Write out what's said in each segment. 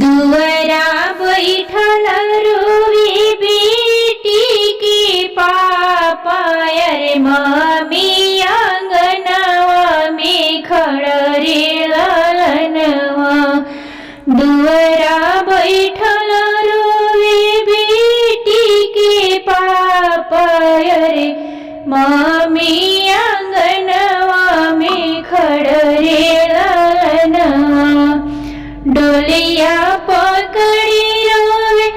दुवरा बैठल रोवे बेटी के पापा, अरे मम्मी अंगनवा में खड़ रे ललनवा। दुवरा बैठल रोवे बेटी के पापा, अरे मम्मी अंगनवा में खड़ रे ललनवा। डोलिया पकड़ी रोवे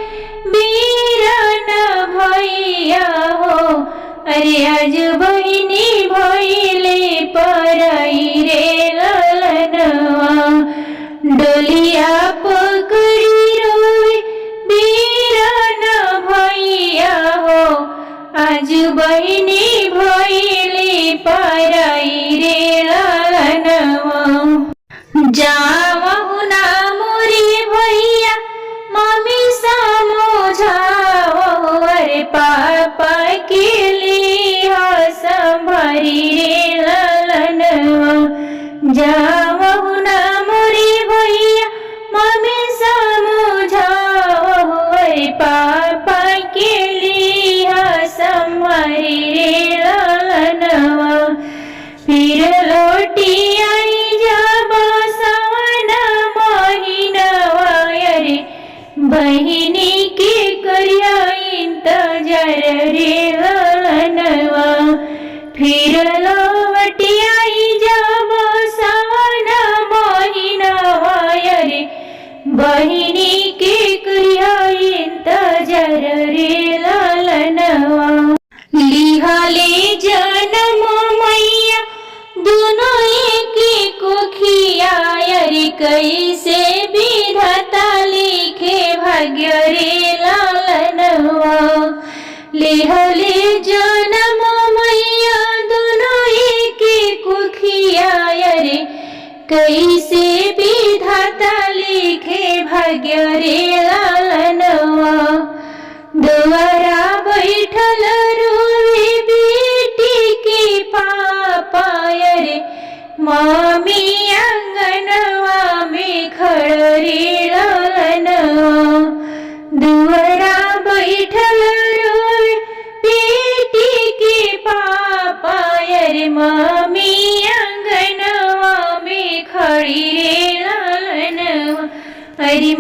बीरन भैया हो, अरे आज बहिनी भैले पराई रे ललनवा। डोलिया पकड़ी रोवे बीरन भैया हो, आज बहिनी भैले पराई रे ललनवा। जावहु ना मोरे भैया मम्मी समझावहु, अरे पापा के लिए संभरी रे ललनवा। जावहु ना मोरे भैया मम्मी समझावहु, अरे पापा के लिए संभरी रे ललनवा। फिर लौटी आई जब सावन महीनवा, अरे बहिनी के करिया इंतजार रे ललनवा। फिर लौटी आई जब सावन महीनवा, अरे बहिनी के करिया इंतजार रे ललनवा। लिहले जन्म मैया दोनों एक कोखिया, अरे कैसे विधाता लिखे भाग्य रे ललनवा। लिहले जन्म मैया दोनों एक कोखिया, अरे कैसे विधाता लिखे भाग्य रे ललनवा। दुआरा बैठल रोवे बेटी के पापा, अरे मम्मी अंगनवा में खड़ रे ललनवा। दुआरा बैठल रोवे बेटी के पापा, अरे मम्मी अंगनवा में खड़ी रे ललनवा। अरे